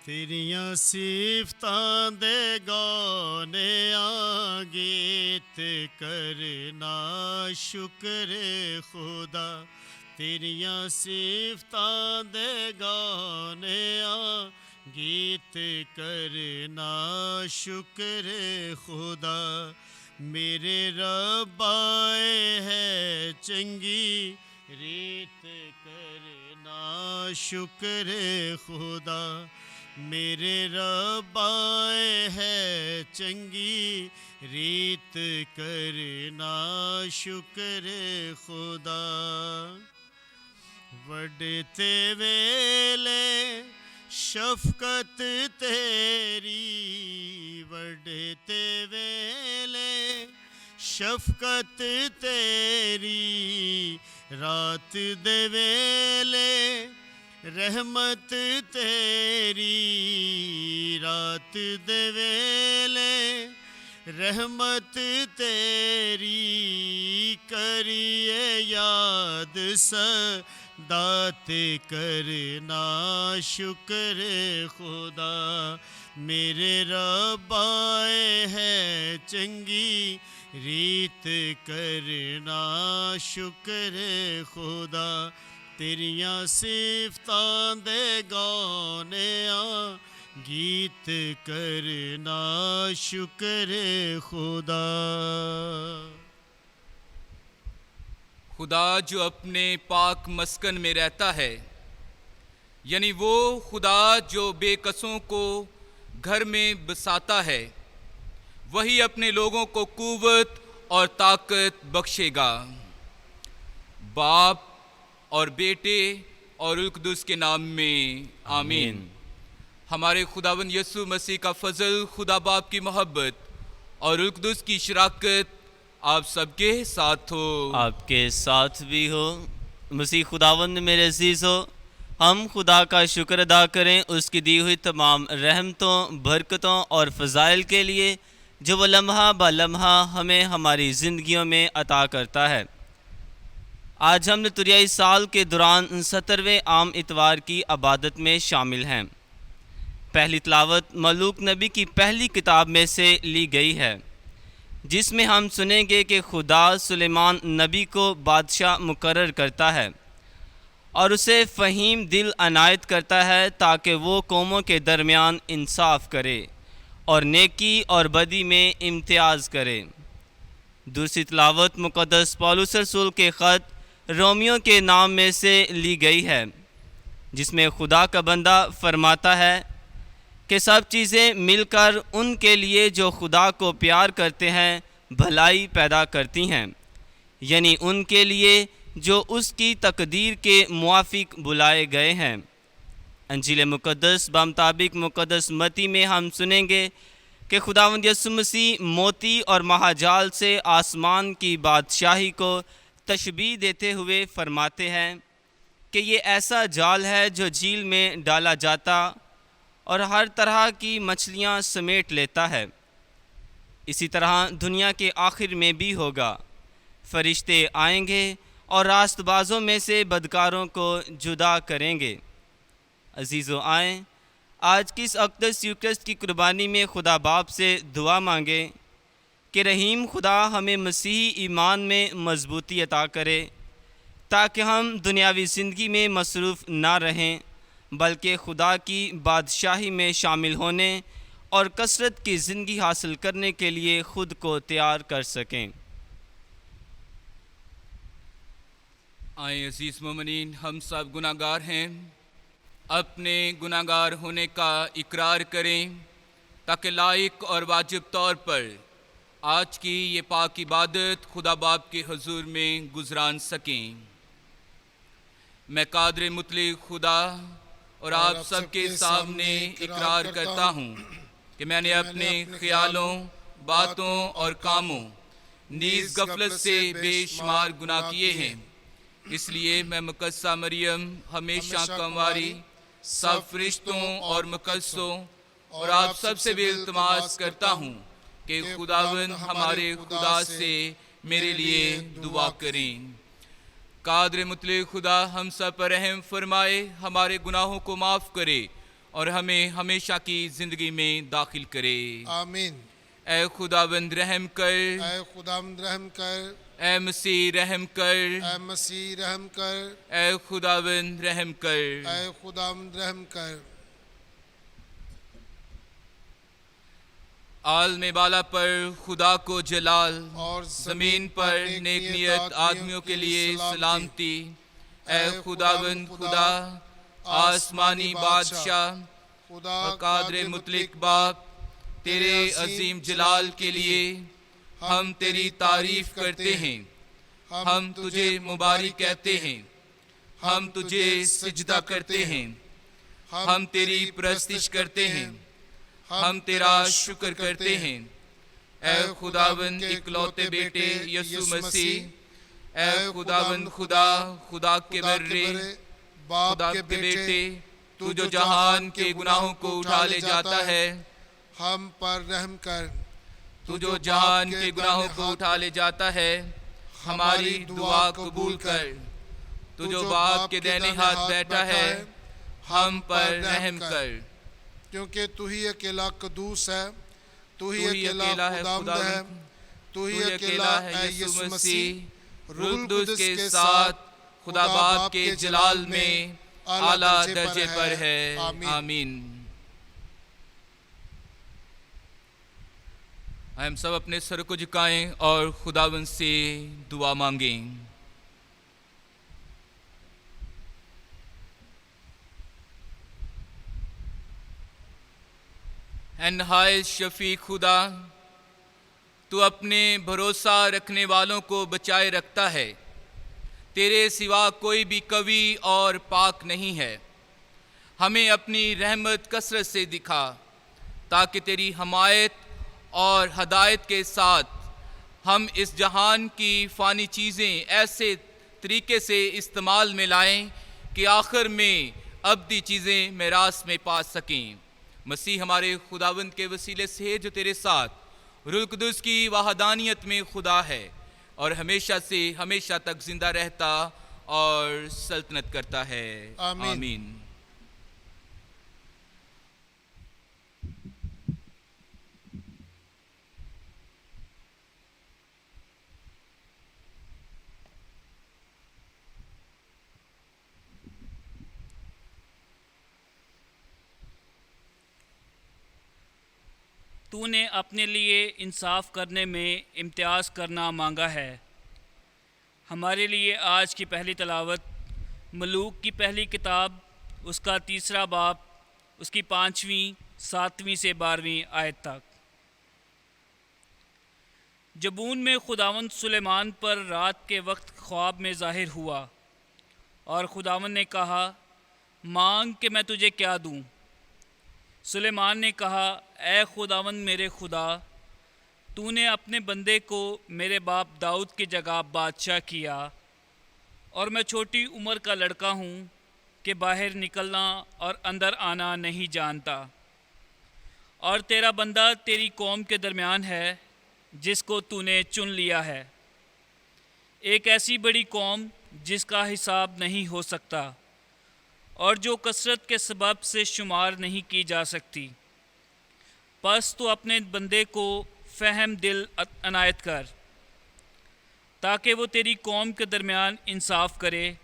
तेरियां सिफतां दे गाने आ गीत करना शुक्र खुदा। तेरियां सिफतां दे गाने आ गीत करना शुक्र खुदा। मेरे रब्बाए है चंगी रीत करना शुक्र खुदा। मेरे रब्बाए है चंगी रीत करना शुक्र खुदा। वडते वेले शफकत तेरी, वडते वेले शफकत तेरी, रात दे वेले रहमत तेरी, रात दे वेले रहमत तेरी, करिए याद दात करना शुक्र खुदा। मेरे रब्बाए है चंगी रीत करना शुक्र खुदा। तेरियां सिफतां दे गाने आ गीत करना शुक्र खुदा। खुदा जो अपने पाक मस्कन में रहता है, यानी वो खुदा जो बेकसों को घर में बसाता है, वही अपने लोगों को कुव्वत और ताकत बख्शेगा। बाप और बेटे और रूह कुद्दूस के नाम में आमीन। हमारे खुदावंद यीशु मसीह का फजल, खुदा बाप की मोहब्बत और रूह कुद्दूस की शराकत आप सबके साथ हो। आपके साथ भी हो। मसीह खुदावंद मेरे अजीज़ हो, हम खुदा का शुक्र अदा करें उसकी दी हुई तमाम रहमतों, बरकतों और फ़ज़ाइल के लिए जो वो लम्हा ब लम्हा हमें हमारी ज़िंदगियों में अता करता है। आज हम तुरियाई साल के दौरान 17वें आम इतवार की अबादत में शामिल हैं। पहली तिलावत मलूक नबी की पहली किताब में से ली गई है, जिसमें हम सुनेंगे कि खुदा सुलेमान नबी को बादशाह मुकर्रर करता है और उसे फ़हीम दिल अनायत करता है ताकि वो कौमों के दरमियान इंसाफ करे और नेकी और बदी में इम्तियाज़ करे। दूसरी तिलावत मुक़द्दस पौलुस रसूल के ख़त रोमियो के नाम में से ली गई है, जिसमें खुदा का बंदा फरमाता है कि सब चीज़ें मिलकर उनके लिए जो खुदा को प्यार करते हैं भलाई पैदा करती हैं, यानी उनके लिए जो उसकी तकदीर के मुआफिक बुलाए गए हैं। अंजील मुक़द्दस बमुताबिक मुक़द्दस मत्ती में हम सुनेंगे कि खुदावंद यीशु मसीह मोती और महाजाल से आसमान की बादशाही को तशबीह देते हुए फरमाते हैं कि ये ऐसा जाल है जो झील में डाला जाता और हर तरह की मछलियाँ समेट लेता है। इसी तरह दुनिया के आखिर में भी होगा। फरिश्ते आएंगे और रास्तबाजों में से बदकारों को जुदा करेंगे। अजीज़ों, आएँ आज की इस अक़दस यूकरिस्ट की कुर्बानी में खुदा बाप से दुआ मांगे कि रहीम खुदा हमें मसीही ईमान में मजबूती अता करे, ताकि हम दुनियावी ज़िंदगी में मसरूफ़ ना रहें, बल्कि खुदा की बादशाही में शामिल होने और कसरत की ज़िंदगी हासिल करने के लिए ख़ुद को तैयार कर सकें। आए अजीज़ मोमिनीन, हम सब गुनाहगार हैं। अपने गुनाहगार होने का इकरार करें ताकि लायक और वाजिब तौर पर आज की ये पाक इबादत खुदा बाप के हुजूर में गुजरान सकें। मैं कादर मुतलक खुदा और आप सबके सामने इकरार करता हूँ कि मैंने अपने ख्यालों, बातों और कामों नीज़ गफलत से बेशुमार गुनाह किए हैं। इसलिए मैं मुकद्दसा मरियम, हमेशा कंवारी, सब फरिश्तों और मुकद्दसों और आप सबसे भी इल्तिमास करता हूँ कि खुदावंद हमारे खुदा से मेरे लिए दुआ करें। कादर मुतलक खुदा हम सब पर रहम फरमाए, हमारे गुनाहों को माफ़ करे और हमें हमेशा की ज़िंदगी में दाखिल करे। आमीन। ए खुदावंद रहम कर, ऐ खुदावंद रहम कर, ए मसीह रहम कर, ऐ मसीह रहम कर, ए खुदावंद रहम कर। ऐ खुदावंद रहम कर। आलम बाला पर खुदा को जलाल, और जमीन पर नेक नियत आदमियों के लिए सलामती। ए खुदावंद खुदा, आसमानी बादशाह खुदा और कादर मुतलिक बाप, तेरे अजीम जलाल के लिए हम तेरी तारीफ करते हैं। हम तुझे मुबारक कहते हैं, हम तुझे सिजदा करते हैं, हम तेरी परस्तिश करते हैं, हम तेरा शुक्र करते हैं। ए खुदावंद इकलौते बेटे यसु मसीह, ए खुदावंद खुदा, खुदा के बर्रे, खुदा के बेटे, तू जो जहान के गुनाहों को उठा ले जाता है, हम पर रहम कर। तू जो जहान के गुनाहों को उठा ले जाता है, हमारी दुआ कबूल कर। तू जो बाप के दाहिने हाथ बैठा है, हम पर रहम कर। क्योंकि तू ही अकेला कदूस है, तू ही तू ही अकेला अकेला है खुदावंद है, खुदावंद, तू ही तू अकेला है यीशु यीशु मसीह, मसीह, रूह रूह कुदस कुदस के साथ खुदा बाप के जलाल में आला दर्जे पर है। आमीन। हम सब अपने सर को झुकाएं और खुदावंद से दुआ मांगें। ऐ नहायत शफी खुदा, तू अपने भरोसा रखने वालों को बचाए रखता है। तेरे सिवा कोई भी कवि और पाक नहीं है। हमें अपनी रहमत कसरत से दिखा, ताकि तेरी हमायत और हदायत के साथ हम इस जहान की फ़ानी चीज़ें ऐसे तरीके से इस्तेमाल में लाएं कि आखिर में अब्दी चीज़ें मेरास में पा सकें। मसीह हमारे खुदावंद के वसीले से जो तेरे साथ रूह कुदस की वहदानियत में खुदा है और हमेशा से हमेशा तक जिंदा रहता और सल्तनत करता है। आमीन। आमीन। तूने अपने लिए इंसाफ करने में इम्तियाज़ करना मांगा है। हमारे लिए आज की पहली तलावत मलूक की पहली किताब, उसका 3 बाब, उसकी 5वीं, 7वीं से 12वीं आयत तक। जबून में खुदावंद सुलेमान पर रात के वक्त ख्वाब में ज़ाहिर हुआ और खुदावंद ने कहा, मांग कि मैं तुझे क्या दूं। सुलेमान ने कहा, ए खुदावंद मेरे खुदा, तूने अपने बंदे को मेरे बाप दाऊद की जगह बादशाह किया और मैं छोटी उम्र का लड़का हूँ कि बाहर निकलना और अंदर आना नहीं जानता। और तेरा बंदा तेरी कौम के दरमियान है जिसको तूने चुन लिया है, एक ऐसी बड़ी कौम जिसका हिसाब नहीं हो सकता और जो कसरत के सबब से शुमार नहीं की जा सकती। बस तो अपने बंदे को फ़हम दिल अनायत कर, ताकि वो तेरी कौम के दरमियान इंसाफ करे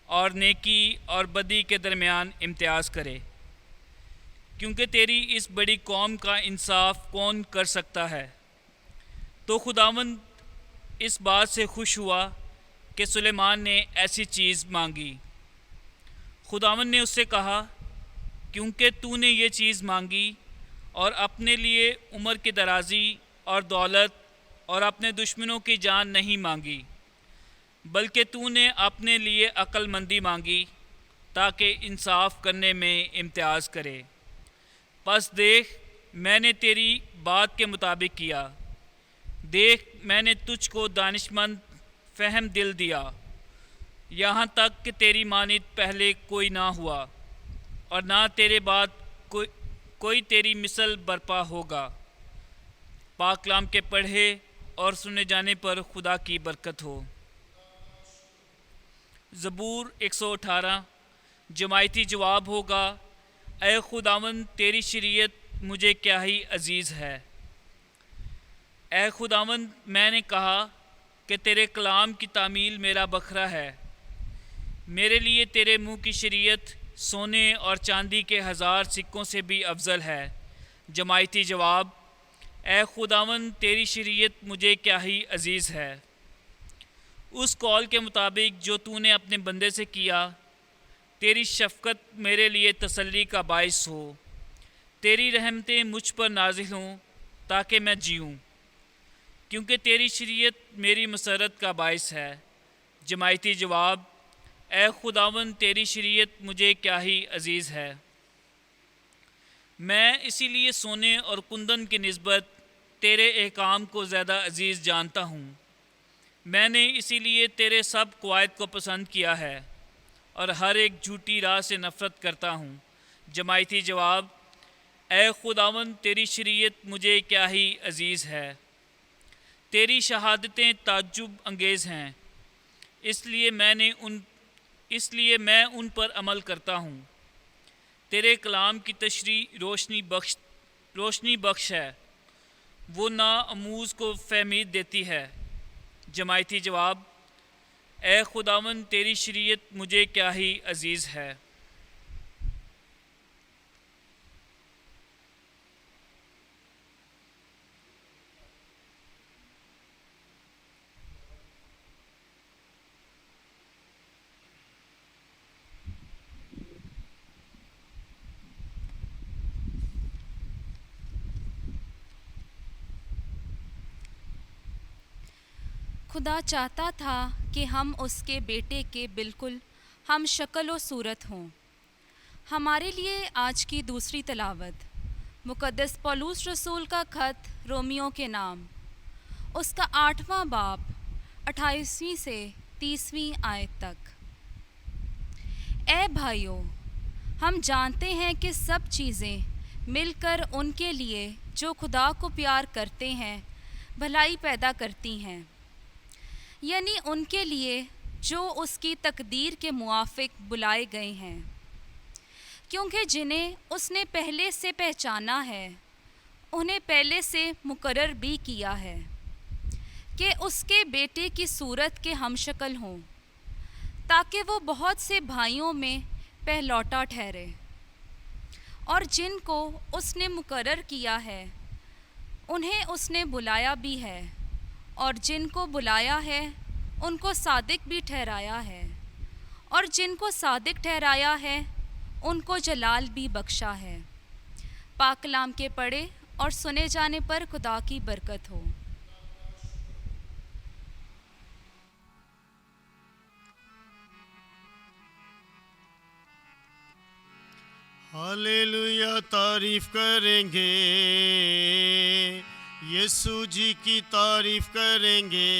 और नेकी और बदी के दरमियान इम्तियाज़ करे, क्योंकि तेरी इस बड़ी कौम का इंसाफ कौन कर सकता है। तो खुदावंद इस बात से खुश हुआ कि सुलेमान ने ऐसी चीज़ मांगी। खुदावंद ने उससे कहा, क्योंकि तूने ये चीज़ मांगी और अपने लिए उम्र की दराज़ी और दौलत और अपने दुश्मनों की जान नहीं मांगी, बल्कि तूने अपने लिए अक्लमंदी मांगी ताकि इंसाफ करने में इम्तियाज़ करे। बस देख, मैंने तेरी बात के मुताबिक किया। देख, मैंने तुझको दानिशमंद फ़हम दिल दिया, यहाँ तक कि तेरी मानित पहले कोई ना हुआ और ना तेरे बाद कोई तेरी मिसल बर्पा होगा। पाक कलाम के पढ़े और सुने जाने पर खुदा की बरकत हो। ज़बूर 118 जमायती जवाब होगा, ए खुदावन तेरी शरीयत मुझे क्या ही अजीज़ है। ए खुदावन मैंने कहा कि तेरे कलाम की तामील मेरा बखरा है। मेरे लिए तेरे मुँह की शरीयत सोने और चांदी के 1000 सिक्कों से भी अफजल है। जमायती जवाब, ए खुदावन तेरी शरीयत मुझे क्या ही अजीज़ है। उस कौल के मुताबिक जो तूने अपने बंदे से किया, तेरी शफ़क़त मेरे लिए तसल्ली का बाइस हो। तेरी रहमतें मुझ पर नाज़िल हों ताकि मैं जीऊँ, क्योंकि तेरी शरीयत मेरी मसरत का बाइस है। जमायती जवाब, ए खुदावन तेरी शरीयत मुझे क्या ही अजीज़ है। मैं इसीलिए सोने और कुंदन की निस्बत तेरे एहकाम को ज़्यादा अजीज़ जानता हूँ। मैंने इसीलिए तेरे सब क़वायद को पसंद किया है और हर एक झूठी राह से नफ़रत करता हूँ। जमायती जवाब, ए खुदावन तेरी शरीयत मुझे क्या ही अजीज़ है। तेरी शहादतें ताज्जुब अंगेज़ हैं, इसलिए मैं उन पर अमल करता हूँ। तेरे कलाम की तशरी रोशनी बख्श है, वो नाअमूज़ को फहमीद देती है। जमायती जवाब, ए खुदावन तेरी शरीयत मुझे क्या ही अजीज़ है। खुदा चाहता था कि हम उसके बेटे के बिल्कुल हम शक्ल व सूरत हों। हमारे लिए आज की दूसरी तलावत मुक़द्दस पौलुस रसूल का ख़त रोमियो के नाम, उसका 8वां बाब 28वीं से 30वीं आयत तक। ए भाइयों, हम जानते हैं कि सब चीज़ें मिलकर उनके लिए जो खुदा को प्यार करते हैं भलाई पैदा करती हैं, यानी उनके लिए जो उसकी तकदीर के मुआफिक बुलाए गए हैं। क्योंकि जिन्हें उसने पहले से पहचाना है, उन्हें पहले से मुकर्रर भी किया है कि उसके बेटे की सूरत के हमशक्ल हों, ताकि वो बहुत से भाइयों में पहलौटा ठहरे। और जिनको उसने मुकर्रर किया है, उन्हें उसने बुलाया भी है, और जिनको बुलाया है उनको सादिक भी ठहराया है, और जिनको सादिक ठहराया है उनको जलाल भी बख्शा है। पाक कलाम के पढ़े और सुने जाने पर खुदा की बरकत हो। हालेलुया, तारीफ करेंगे यीशु जी की तारीफ करेंगे।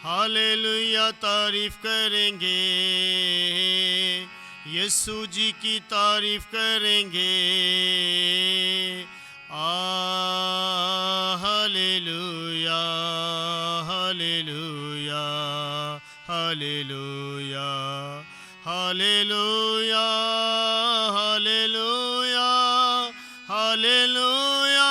हालेलुया, तारीफ करेंगे यीशु जी की तारीफ करेंगे। Hallelujah, hallelujah, hallelujah, hallelujah, hallelujah, hallelujah.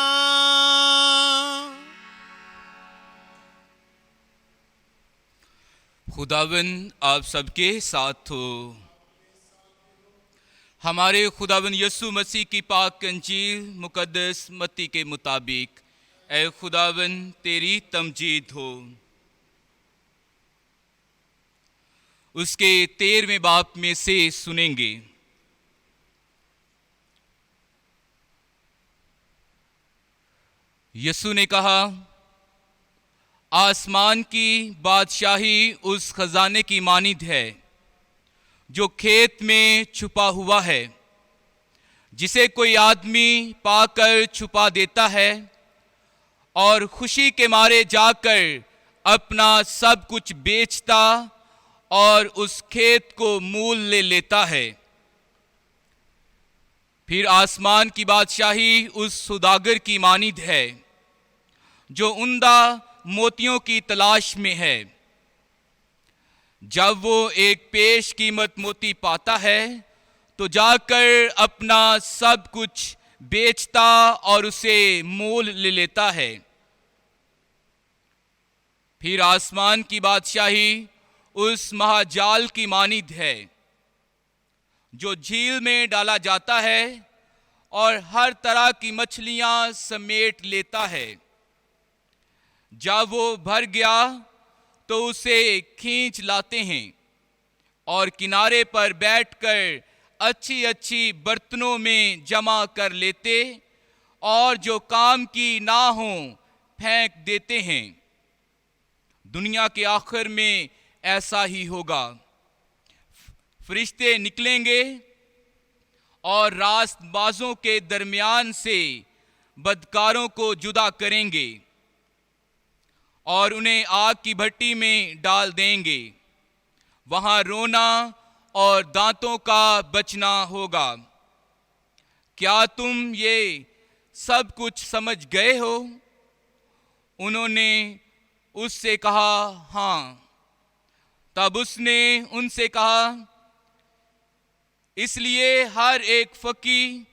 खुदावन आप सबके साथ हो। हमारे खुदावन यीशु मसीह की पाक अंजील मुकद्दस मत्ती के मुताबिक, ए खुदावन तेरी तमजीद हो। उसके 13वें बाब में से सुनेंगे। यीशु ने कहा, आसमान की बादशाही उस खजाने की मानिद है जो खेत में छुपा हुआ है, जिसे कोई आदमी पाकर छुपा देता है और खुशी के मारे जाकर अपना सब कुछ बेचता और उस खेत को मूल ले लेता है। फिर आसमान की बादशाही उस सौदागर की मानिद है जो उम्दा मोतियों की तलाश में है। जब वो एक पेश कीमत मोती पाता है तो जाकर अपना सब कुछ बेचता और उसे मोल ले लेता है। फिर आसमान की बादशाही उस महाजाल की मानिद है जो झील में डाला जाता है और हर तरह की मछलियां समेट लेता है। जब वो भर गया तो उसे खींच लाते हैं और किनारे पर बैठकर अच्छी अच्छी बर्तनों में जमा कर लेते और जो काम की ना हो फेंक देते हैं। दुनिया के आखिर में ऐसा ही होगा। फरिश्ते निकलेंगे और रास्तबाजों के दरमियान से बदकारों को जुदा करेंगे और उन्हें आग की भट्टी में डाल देंगे। वहां रोना और दांतों का बचना होगा। क्या तुम ये सब कुछ समझ गए हो? उन्होंने उससे कहा, हाँ। तब उसने उनसे कहा, इसलिए हर एक फकीह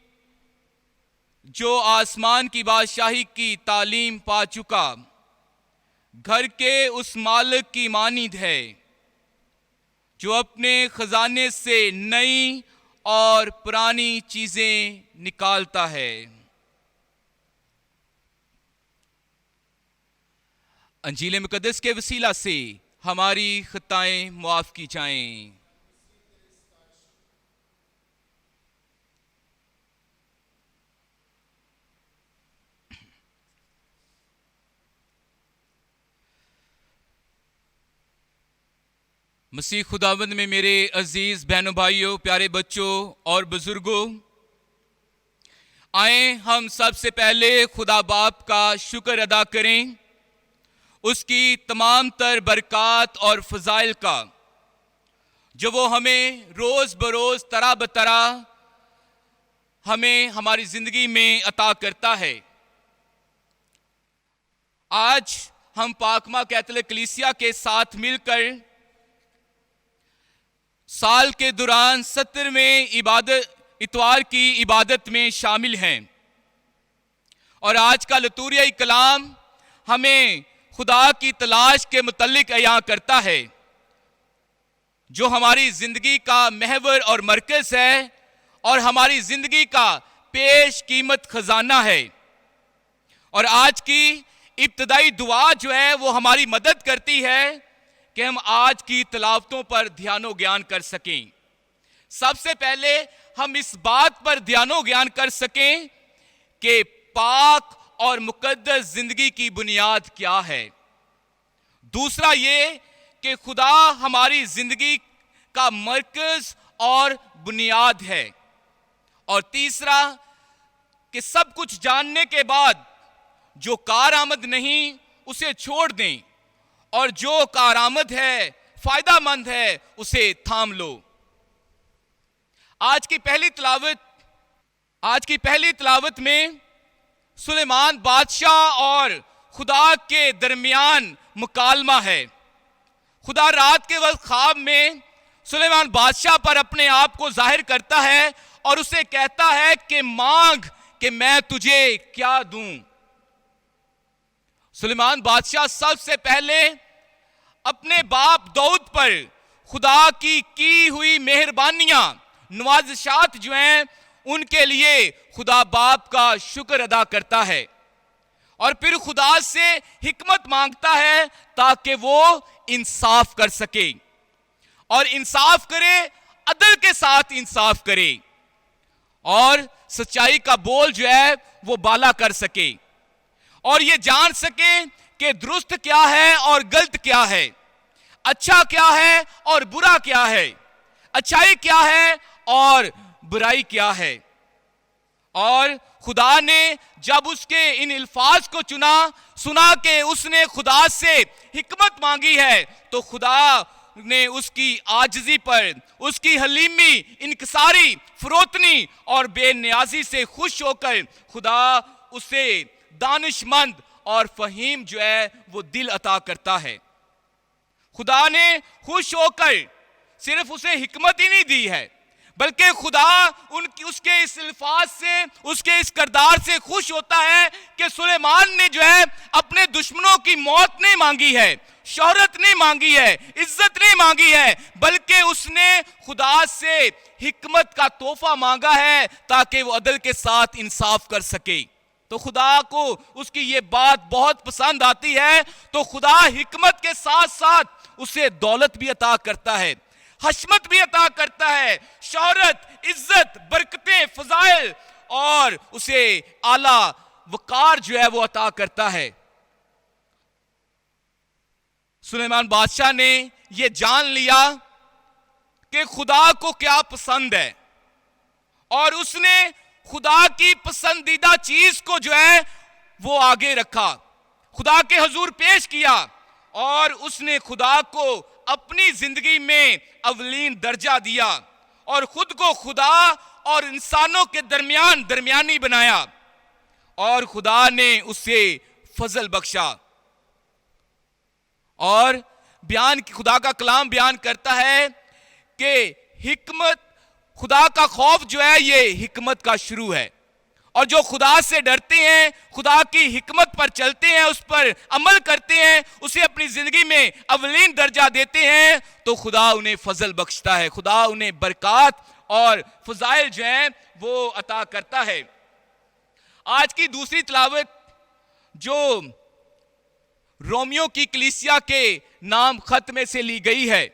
जो आसमान की बादशाही की तालीम पा चुका घर के उस मालिक की मानिद है जो अपने खजाने से नई और पुरानी चीजें निकालता है। अंजील मुकद्दस के वसीला से हमारी खताएं मुआफ की जाएं। मसीह खुदावंद में मेरे अजीज बहनों भाइयों, प्यारे बच्चों और बुजुर्गों, आए हम सबसे पहले खुदा बाप का शुक्र अदा करें उसकी तमाम तर बरक़ात और फ़ज़ाइल का जो वो हमें रोज़ बरोज़ तरह बतरह हमें हमारी ज़िंदगी में अता करता है। आज हम पाकमा कैथोलिक कलीसिया के साथ मिलकर साल के दौरान 70वें इतवार की इबादत में शामिल हैं और आज का लतूरिया कलाम हमें खुदा की तलाश के मुतल्लिक अयां करता है जो हमारी जिंदगी का महवर और मरकज है और हमारी जिंदगी का पेश कीमत खजाना है। और आज की इब्तदाई दुआ जो है वो हमारी मदद करती है कि हम आज की तिलावतों पर ध्यानो ज्ञान कर सकें। सबसे पहले हम इस बात पर ध्यानो ज्ञान कर सकें कि पाक और मुकद्दस जिंदगी की बुनियाद क्या है। दूसरा ये कि खुदा हमारी जिंदगी का मरकज और बुनियाद है। और तीसरा कि सब कुछ जानने के बाद जो कारआमद नहीं उसे छोड़ दें और जो कारआमद है, फायदामंद है, उसे थाम लो। आज की पहली तिलावत में सुलेमान बादशाह और खुदा के दरमियान मुकालमा है। खुदा रात के वक्त ख्वाब में सुलेमान बादशाह पर अपने आप को जाहिर करता है और उसे कहता है कि मांग कि मैं तुझे क्या दूं। सुलेमान बादशाह सबसे पहले अपने बाप दाऊद पर खुदा की हुई मेहरबानियां, नवाज़िशात जो हैं उनके लिए खुदा बाप का शुक्र अदा करता है और फिर खुदा से हिकमत मांगता है ताकि वो इंसाफ कर सके और इंसाफ करे, अदल के साथ इंसाफ करे और सच्चाई का बोल जो है वो बाला कर सके और ये जान सके कि दुरुस्त क्या है और गलत क्या है, अच्छा क्या है और बुरा क्या है, अच्छाई क्या है और बुराई क्या है। और खुदा ने जब उसके इन अल्फाज को सुना कि उसने खुदा से हिकमत मांगी है तो खुदा ने उसकी आजिज़ी पर, उसकी हलीमी, इनकिसारी, फरोतनी और बेनियाजी से खुश होकर खुदा उसे दानिशमंद और फहीम जो है वो दिल अता करता है। खुदा ने खुश होकर सिर्फ उसे हिकमत ही नहीं दी है बल्कि खुदा उसके इस अल्फाज से, उसके इस किरदार से खुश होता है कि सुलेमान ने जो है अपने दुश्मनों की मौत नहीं मांगी है, शोहरत नहीं मांगी है, इज्जत नहीं मांगी है, बल्कि उसने खुदा से हिकमत का तोहफा मांगा है ताकि वो अदल के साथ इंसाफ कर सके। तो खुदा को उसकी ये बात बहुत पसंद आती है। तो खुदा हिकमत के साथ साथ उसे दौलत भी अता करता है, हशमत भी अता करता है, शोहरत, इज्जत, बरकतें, फजाइल, और उसे आला वकार जो है वो अता करता है। सुलेमान बादशाह ने ये जान लिया कि खुदा को क्या पसंद है, और उसने खुदा की पसंदीदा चीज को जो है वो आगे रखा, खुदा के हुजूर पेश किया, और उसने खुदा को अपनी जिंदगी में अवलीन दर्जा दिया और खुद को खुदा और इंसानों के दरमियान दरमियानी बनाया, और खुदा ने उसे फजल बख्शा। और खुदा का कलाम बयान करता है कि हिकमत, खुदा का खौफ जो है ये हिकमत का शुरू है, और जो खुदा से डरते हैं, खुदा की हिकमत पर चलते हैं, उस पर अमल करते हैं, उसे अपनी जिंदगी में अवलीन दर्जा देते हैं, तो खुदा उन्हें फजल बख्शता है, खुदा उन्हें बरकत और फजाइल जो है वो अता करता है। आज की दूसरी तिलावत जो रोमियो की कलीसिया के नाम खत में से ली गई है,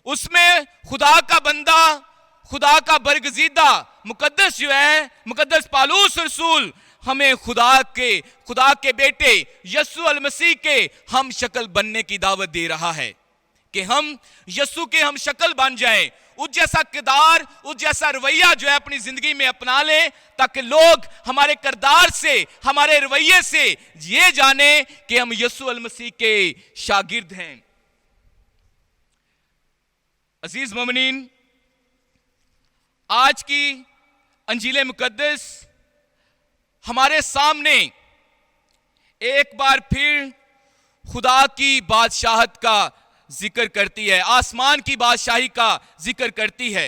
उसमें खुदा का बंदा, खुदा का बरगजीदा मुकद्दस जो है, मुकद्दस पौलुस रसूल हमें खुदा के बेटे यीशु अल मसीह के हम शक्ल बनने की दावत दे रहा है कि हम यीशु के हम शक्ल बन जाएं, उस जैसा किरदार, उस जैसा रवैया जो है अपनी जिंदगी में अपना लें, ताकि लोग हमारे किरदार से, हमारे रवैये से ये जाने कि हम यीशु अल मसीह के शागिर्द हैं। अजीज मोमिनीन, आज की अंजील मुकद्दस हमारे सामने एक बार फिर खुदा की बादशाहत का जिक्र करती है, आसमान की बादशाही का जिक्र करती है,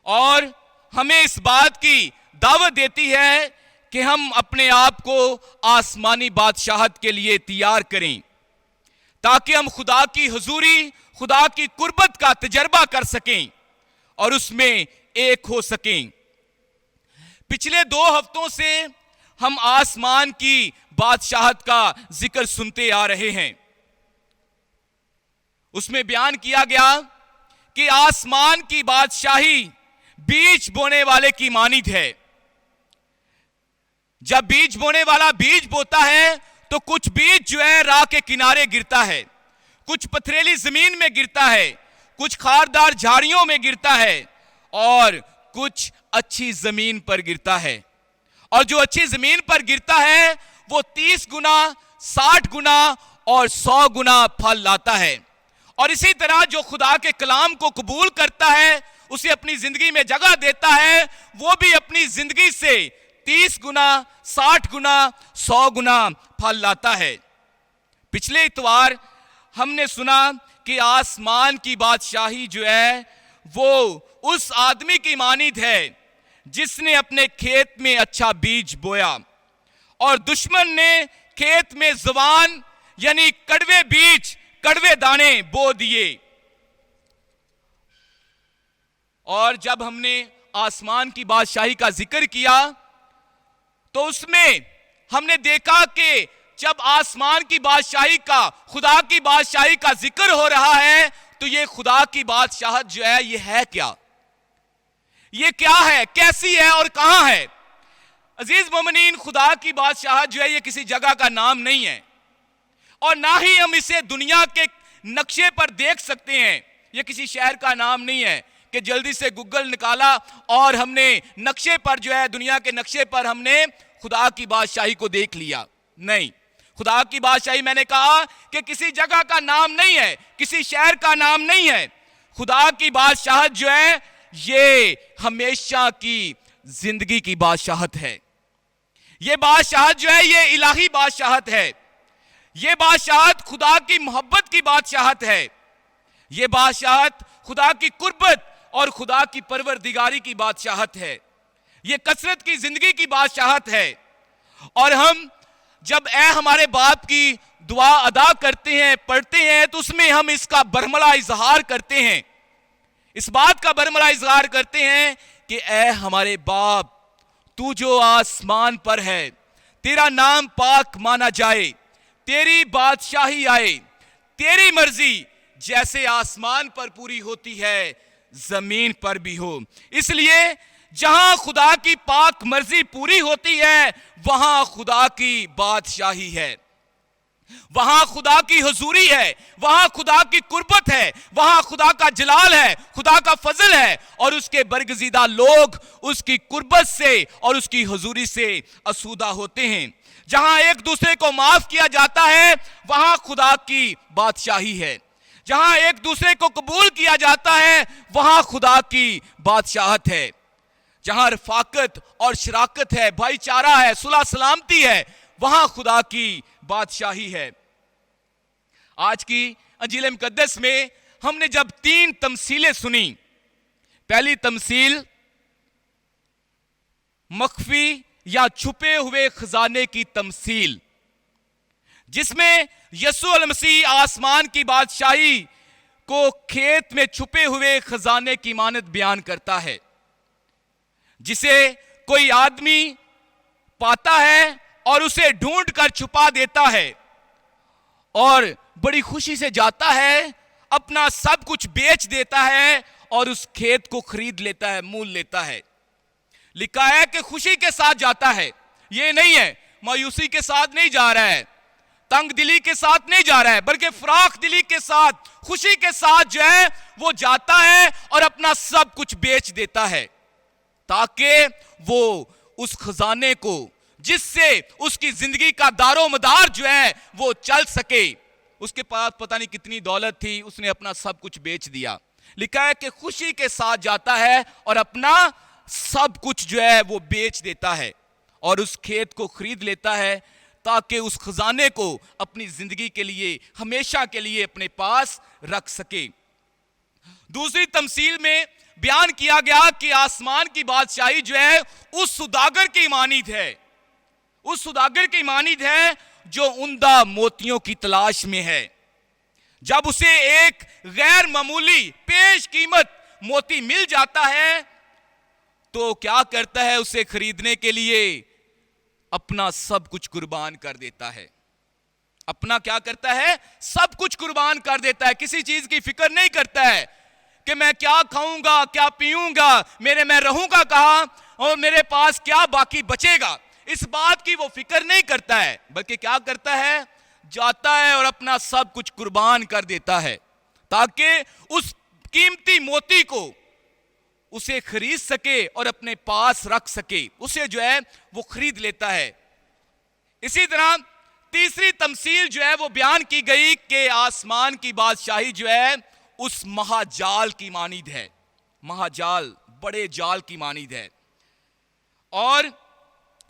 और हमें इस बात की दावत देती है कि हम अपने आप को आसमानी बादशाहत के लिए तैयार करें, ताकि हम खुदा की हुजूरी, खुदा की कुर्बत का तजर्बा कर सकें और उसमें एक हो सकें। पिछले 2 हफ्तों से हम आसमान की बादशाहत का जिक्र सुनते आ रहे हैं। उसमें बयान किया गया कि आसमान की बादशाही बीज बोने वाले की मानित है। जब बीज बोने वाला बीज बोता है तो कुछ बीज जो है राह के किनारे गिरता है, कुछ पथरीली जमीन में गिरता है, कुछ खारदार झाड़ियों में गिरता है, और कुछ अच्छी जमीन पर गिरता है। और जो अच्छी जमीन पर गिरता है वो 30 गुना, 60 गुना और 100 गुना फल लाता है। और इसी तरह जो खुदा के कलाम को कबूल करता है, उसे अपनी जिंदगी में जगह देता है, वो भी अपनी जिंदगी से 30 गुना, 60 गुना, 100 गुना फल लाता है। पिछले इतवार हमने सुना कि आसमान की बादशाही जो है वो उस आदमी की मानित है जिसने अपने खेत में अच्छा बीज बोया और दुश्मन ने खेत में ज़बान यानी कड़वे बीज, कड़वे दाने बो दिए। और जब हमने आसमान की बादशाही का जिक्र किया तो उसमें हमने देखा कि जब आसमान की बादशाही का, खुदा की बादशाही का जिक्र हो रहा है तो ये खुदा की बादशाहत जो है ये है क्या, ये क्या है, कैसी है और कहां है। अजीज मोमिनीन, खुदा की बादशाहत जो है ये किसी जगह का नाम नहीं है और ना ही हम इसे दुनिया के नक्शे पर देख सकते हैं। ये किसी शहर का नाम नहीं है कि जल्दी से गूगल निकाला और हमने नक्शे पर जो है, दुनिया के नक्शे पर हमने खुदा की बादशाही को देख लिया। नहीं, खुदा की बादशाही मैंने कहा कि किसी जगह का नाम नहीं है, किसी शहर का नाम नहीं है। खुदा की बादशाहत जो है ये हमेशा की जिंदगी की बादशाहत है। ये बादशाहत जो है ये इलाही बादशाहत है। ये बादशाहत खुदा की मोहब्बत की बादशाहत है। ये बादशाहत खुदा की कुर्बत और खुदा की परवरदिगारी की बादशाहत है, ये कसरत की जिंदगी की बादशाहत है। और हम जब ए हमारे बाप की दुआ अदा करते हैं, पढ़ते हैं, तो उसमें हम इसका बरमला इजहार करते हैं, इस बात का बरमला इजहार करते हैं कि ए हमारे बाप, तू जो आसमान पर है, तेरा नाम पाक माना जाए, तेरी बादशाही आए, तेरी मर्जी जैसे आसमान पर पूरी होती है जमीन पर भी हो। इसलिए जहां खुदा की पाक मर्जी पूरी होती है वहां खुदा की बादशाही है, वहां खुदा की हुजूरी है, वहां खुदा की कुर्बत है, वहां खुदा का जलाल है, खुदा का फजल है, और उसके बरगजीदा लोग उसकी कुर्बत से और उसकी हुजूरी से असूदा होते हैं। जहां एक दूसरे को माफ किया जाता है वहां खुदा की बादशाही है, जहां एक दूसरे को कबूल किया जाता है वहां खुदा की बादशाहत है, जहां रफाकत और शराकत है, भाईचारा है, सुलह सलामती है, वहां खुदा की बादशाही है। आज की अंजील मुकद्दस में हमने जब 3 तमसीलें सुनी, पहली तमसील मख्फी या छुपे हुए खजाने की तमसील, जिसमें यीशु अल मसीह आसमान की बादशाही को खेत में छुपे हुए खजाने की मानद बयान करता है, जिसे कोई आदमी पाता है और उसे ढूंढ कर छुपा देता है और बड़ी खुशी से जाता है, अपना सब कुछ बेच देता है और उस खेत को खरीद लेता है, मूल लेता है। लिखा है कि खुशी के साथ जाता है, ये नहीं है मायूसी के साथ नहीं जा रहा है, तंग दिली के साथ नहीं जा रहा है, बल्कि फराख दिली के साथ, खुशी के साथ जो है वो जाता है और अपना सब कुछ बेच देता है, ताकि वो उस खजाने को, जिससे उसकी जिंदगी का दारो मदार जो है वो चल सके। उसके पास पता नहीं कितनी दौलत थी, उसने अपना सब कुछ बेच दिया। लिखा है कि खुशी के साथ जाता है और अपना सब कुछ जो है वो बेच देता है और उस खेत को खरीद लेता है, ताकि उस खजाने को अपनी जिंदगी के लिए, हमेशा के लिए अपने पास रख सके। दूसरी तमसील में बयान किया गया कि आसमान की बादशाही जो है उस सुदागर की मानीद है, उस सुदागर की मानीद है जो उम्दा मोतियों की तलाश में है। जब उसे एक गैर मामूली पेश कीमत मोती मिल जाता है तो क्या करता है, उसे खरीदने के लिए अपना सब कुछ कुर्बान कर देता है। अपना क्या करता है, सब कुछ कुर्बान कर देता है, किसी चीज की फिक्र नहीं करता है कि मैं क्या खाऊंगा, क्या पीऊंगा, मैं रहूंगा कहां और मेरे पास क्या बाकी बचेगा, इस बात की वो फिक्र नहीं करता है, बल्कि क्या करता है, जाता है और अपना सब कुछ कुर्बान कर देता है ताकि उस कीमती मोती को उसे खरीद सके और अपने पास रख सके, उसे जो है वो खरीद लेता है। इसी तरह तीसरी तमसील जो है वो बयान की गई कि आसमान की बादशाही जो है उस महाजाल की मानीद है, महाजाल, बड़े जाल की मानीद है। और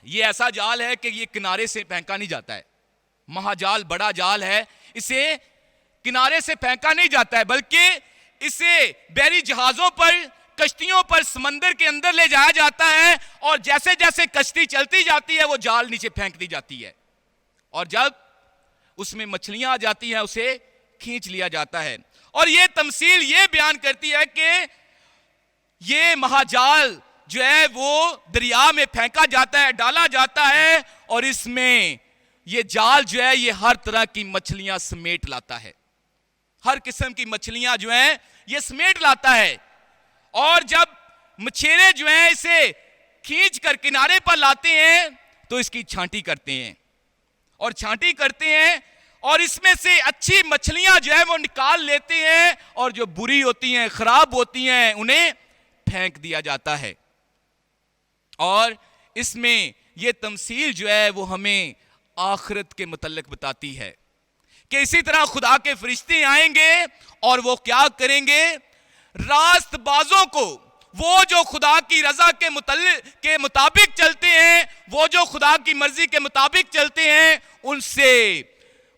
ये ऐसा जाल है कि ये किनारे से फेंका नहीं जाता है, महाजाल बड़ा जाल है, इसे किनारे से फेंका नहीं जाता है, बल्कि इसे बहरी जहाजों पर, कश्तियों पर समंदर के अंदर ले जाया जाता है और जैसे जैसे कश्ती चलती जाती है वो जाल नीचे फेंक दी जाती है और जब उसमें मछलियां आ जाती हैं उसे खींच लिया जाता है। और ये तमसील ये बयान करती है कि ये महाजाल जो है वो दरिया में फेंका जाता है, डाला जाता है और इसमें ये जाल जो है ये हर तरह की मछलियां समेट लाता है, हर किस्म की मछलियां जो है ये समेट लाता है। और जब मछेरे जो हैं इसे खींच कर किनारे पर लाते हैं तो इसकी छांटी करते हैं और छांटी करते हैं और इसमें से अच्छी मछलियां जो है वो निकाल लेते हैं और जो बुरी होती हैं, खराब होती हैं, उन्हें फेंक दिया जाता है। और इसमें यह तमसील जो है वो हमें आखिरत के मुतल्लिक बताती है कि इसी तरह खुदा के फरिश्ते आएंगे और वो क्या करेंगे, रास्तबाजों को, वो जो खुदा की रजा के मुताबिक चलते हैं, वो जो खुदा की मर्जी के मुताबिक चलते हैं, उनसे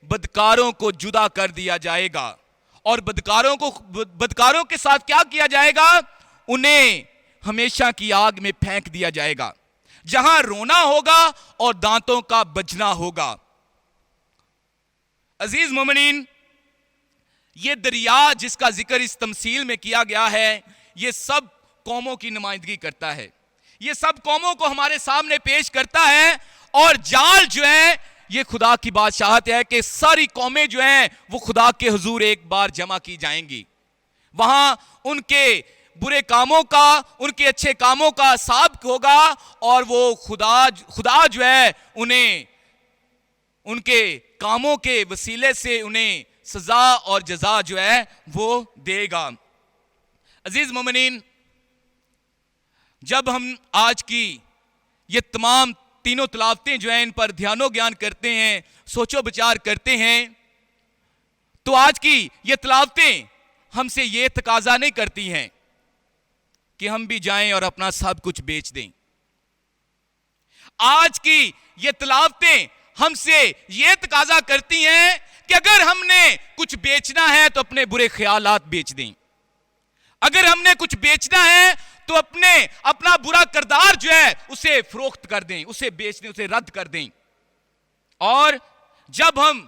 बदकारों को जुदा कर दिया जाएगा। और बदकारों के साथ क्या किया जाएगा, उन्हें हमेशा की आग में फेंक दिया जाएगा, जहां रोना होगा और दांतों का बजना होगा। अजीज मोमिनीन, ये दरिया जिसका जिक्र इस तमसील में किया गया है, ये सब कौमों की नुमाइंदगी करता है, ये सब कौमों को हमारे सामने पेश करता है। और जाल जो है, ये खुदा की बादशाहत है कि सारी कौमें जो हैं वो खुदा के हुजूर एक बार जमा की जाएंगी। वहां उनके बुरे कामों का, उनके अच्छे कामों का हिसाब होगा, और वो खुदा जो है उन्हें उनके कामों के वसीले से उन्हें सजा और जजा जो है वो देगा। अजीज मोमिनीन, जब हम आज की ये तमाम तीनों तलावतें जो हैं इन पर ध्यानो ज्ञान करते हैं, सोचो विचार करते हैं, तो आज की ये तलावतें हमसे ये तकाजा नहीं करती हैं कि हम भी जाएं और अपना सब कुछ बेच दें। आज की ये तलावतें हमसे ये तकाजा करती हैं कि अगर हमने कुछ बेचना है तो अपने बुरे ख्यालात बेच दें, अगर हमने कुछ बेचना है तो अपना बुरा किरदार जो है उसे फरोख्त कर दें, उसे बेच दें, उसे रद्द कर दें। और जब हम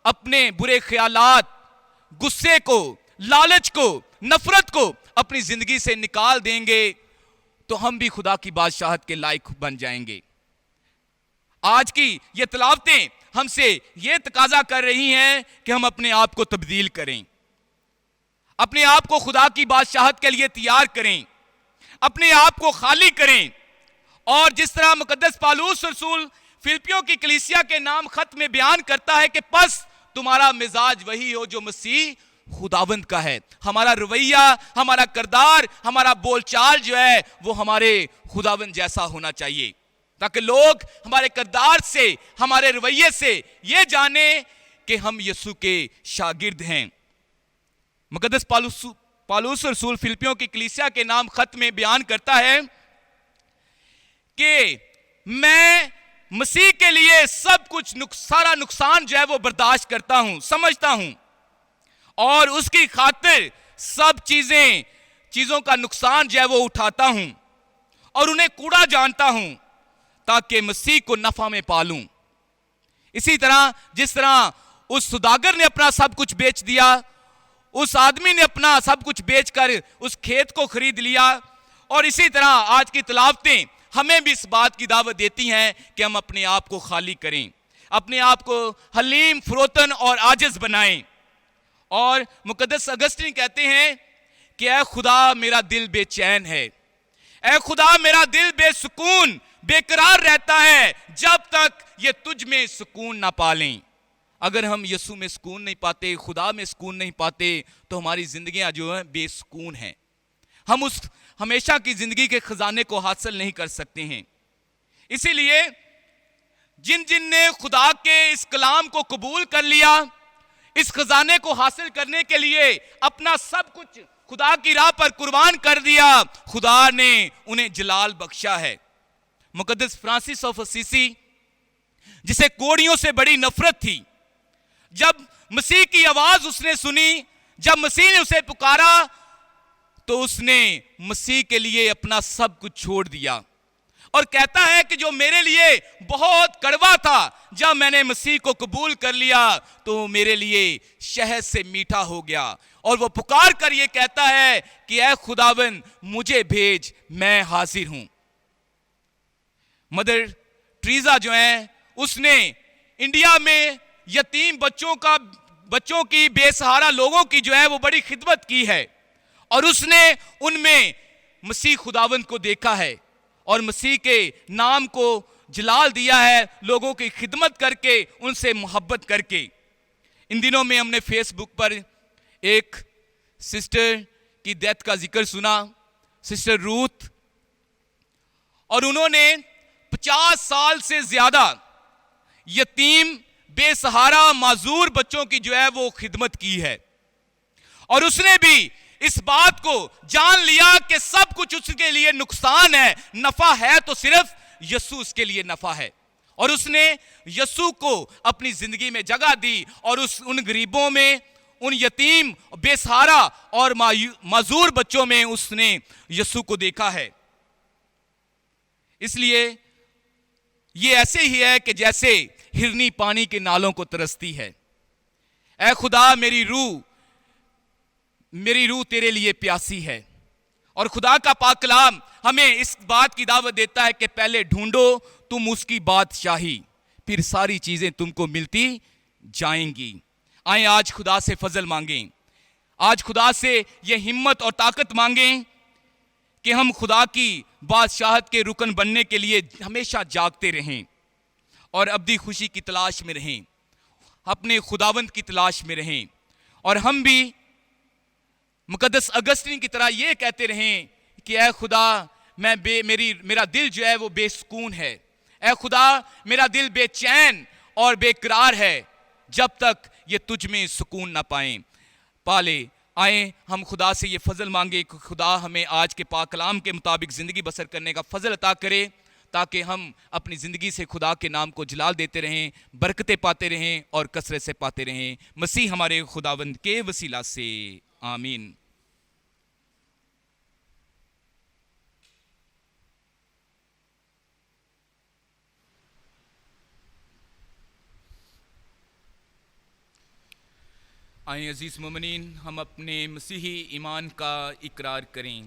अपने बुरे ख्यालात, गुस्से को, लालच को, नफरत को अपनी जिंदगी से निकाल देंगे तो हम भी खुदा की बादशाहत के लायक बन जाएंगे। आज की ये तलावतें हमसे ये तकाजा कर रही हैं कि हम अपने आप को तब्दील करें, अपने आप को खुदा की बादशाहत के लिए तैयार करें, अपने आप को खाली करें। और जिस तरह मुकद्दस पौलुस रसूल फिलिपियों की कलीसिया के नाम खत में बयान करता है कि बस तुम्हारा मिजाज वही हो जो मसीह खुदावंद का है। हमारा रवैया, हमारा किरदार, हमारा बोलचाल जो है वो हमारे खुदावंद जैसा होना चाहिए, ताकि लोग हमारे किरदार से, हमारे रवैये से ये जाने कि हम यीशु के शागिर्द हैं। मुकद्दस पौलुस रसूल फिलिपियों की कलीसिया के नाम खत में बयान करता है कि मैं मसीह के लिए सब कुछ सारा नुकसान जो है वो बर्दाश्त करता हूं, समझता हूं, और उसकी खातिर सब चीजों का नुकसान जो है वो उठाता हूं और उन्हें कूड़ा जानता हूं, ताकि मसीह को नफा में पालूं। इसी तरह जिस तरह उस सुदागर ने अपना सब कुछ बेच दिया, उस आदमी ने अपना सब कुछ बेचकर उस खेत को खरीद लिया, और इसी तरह आज की तलावतें हमें भी इस बात की दावत देती हैं कि हम अपने आप को खाली करें, अपने आप को हलीम, फरोतन और आजिज बनाएं। और मुकद्दस अगस्तीन कहते हैं कि ऐ खुदा मेरा दिल बेचैन है, ऐ खुदा मेरा दिल बेसुकून बेकरार रहता है जब तक ये तुझ में सुकून ना पालें। अगर हम यीशु में सुकून नहीं पाते, खुदा में सुकून नहीं पाते, तो हमारी जिंदगियां जो है बेसुकून हैं। हम उस हमेशा की जिंदगी के खजाने को हासिल नहीं कर सकते हैं। इसीलिए जिन जिन ने खुदा के इस कलाम को कबूल कर लिया, इस खजाने को हासिल करने के लिए अपना सब कुछ खुदा की राह पर कुर्बान कर दिया, खुदा ने उन्हें जलाल बख्शा है। मुकद्दस फ्रांसिस ऑफ असीसी, जिसे कोड़ियों से बड़ी नफरत थी, जब मसीह की आवाज उसने सुनी, जब मसीह ने उसे पुकारा, तो उसने मसीह के लिए अपना सब कुछ छोड़ दिया और कहता है कि जो मेरे लिए बहुत कड़वा था, जब मैंने मसीह को कबूल कर लिया तो मेरे लिए शहद से मीठा हो गया। और वो पुकार कर ये कहता है कि ऐ खुदावन मुझे भेज, मैं हाजिर हूं। मदर टेरेसा जो है, उसने इंडिया में यतीम बच्चों की, बेसहारा लोगों की जो है वो बड़ी खिदमत की है, और उसने उनमें मसीह खुदावंद को देखा है और मसीह के नाम को जलाल दिया है, लोगों की खिदमत करके, उनसे मोहब्बत करके। इन दिनों में हमने फेसबुक पर एक सिस्टर की डेथ का जिक्र सुना, सिस्टर रूथ, और उन्होंने 50 साल से ज्यादा यतीम, बेसहारा, माजूर बच्चों की जो है वो खिदमत की है। और उसने भी इस बात को जान लिया कि सब कुछ उसके लिए नुकसान है, नफा है तो सिर्फ यीशु उसके लिए नफा है। और उसने यीशु को अपनी जिंदगी में जगह दी और उन गरीबों में, उन यतीम, बेसहारा और माजूर बच्चों में उसने यीशु को देखा है। इसलिए ये ऐसे ही है कि जैसे हिरनी पानी के नालों को तरसती है। ऐ खुदा, मेरी रूह तेरे लिए प्यासी है। और खुदा का पाक कलाम हमें इस बात की दावत देता है कि पहले ढूंढो तुम उसकी बादशाही, फिर सारी चीजें तुमको मिलती जाएंगी। आए आज खुदा से फजल मांगें, आज खुदा से ये हिम्मत और ताकत मांगें कि हम खुदा की बादशाहत के रुकन बनने के लिए हमेशा जागते रहें और अब्दी खुशी की तलाश में रहें, अपने खुदावंद की तलाश में रहें। और हम भी मुकद्दस अगस्तीन की तरह ये कहते रहें कि ऐ खुदा, मेरा दिल जो है वो बेसुकून है। ऐ खुदा, मेरा दिल बेचैन और बेकरार है जब तक ये तुझ में सुकून ना पाले। आए हम खुदा से ये फजल मांगे कि खुदा हमें आज के पाक कलाम के मुताबिक ज़िंदगी बसर करने का फजल अता करे, ताकि हम अपनी ज़िंदगी से खुदा के नाम को जलाल देते रहें, बरकतें पाते रहें और कसरत से पाते रहें। मसीह हमारे खुदावंद के वसीला से, आमीन। आए अजीज मोमिनीन, हम अपने मसीही ईमान का इकरार करें।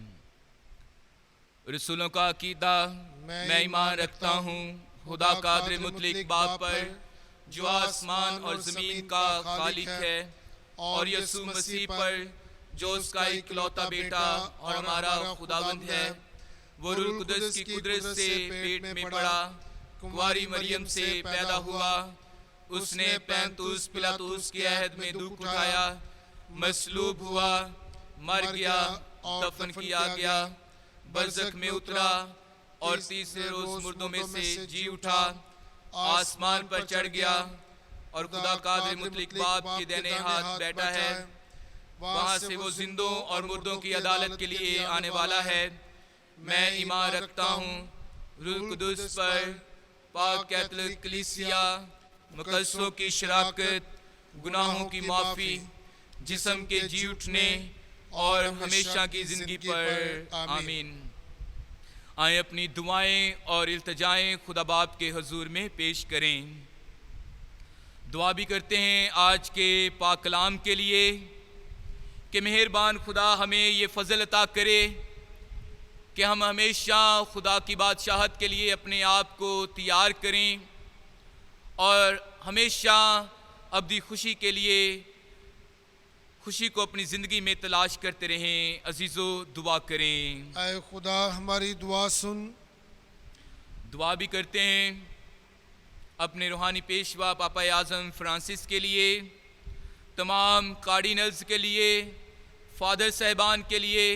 रसूलों का अकीदा, मैं ईमान रखता हूँ खुदा कादिर मुतलिक बाप पर, जो आसमान और ज़मीन का खालिक है, और यीशु मसीह पर, जो उसका इकलौता बेटा और हमारा खुदावंद है। वो रूह कुदस की कुदरत से पेट में पड़ा, कुंवारी मरियम से पैदा हुआ। उसने पैंतुस पिलातुस के अहद में दुख उठाया, मसलूब हुआ, मर गया, दफन किया गया, बरज़ख में उतरा और तीसरे रोज मुर्दों में से जी उठा, आसमान पर चढ़ गया और खुदा कादिर मुतलिक बाप के दाहिने हाथ बैठा है। वहां से वो जिंदों और मुर्दों की अदालत के लिए आने वाला है। मैं ईमान रखता हूँ रूह कुदस पर, पाक कैथोलिक कलीसिया, मुकद्दसों की शराकत, गुनाहों की माफ़ी, जिस्म के जी उठने और हमेशा की ज़िंदगी पर, आमीन। आए अपनी दुआएं और इल्तिजाएं खुदा बाप के हुजूर में पेश करें। दुआ भी करते हैं आज के पाक कलाम के लिए कि मेहरबान खुदा हमें ये फ़ज़ल अता करे कि हम हमेशा खुदा की बादशाहत के लिए अपने आप को तैयार करें और हमेशा अब्दी खुशी के लिए खुशी को अपनी ज़िंदगी में तलाश करते रहें। अजीज़ो दुआ करें। ऐ खुदा हमारी दुआ सुन। दुआ भी करते हैं अपने रूहानी पेशवा पापा आज़म फ्रांसिस के लिए, तमाम कार्डिनल्स के लिए, फादर साहिबान के लिए,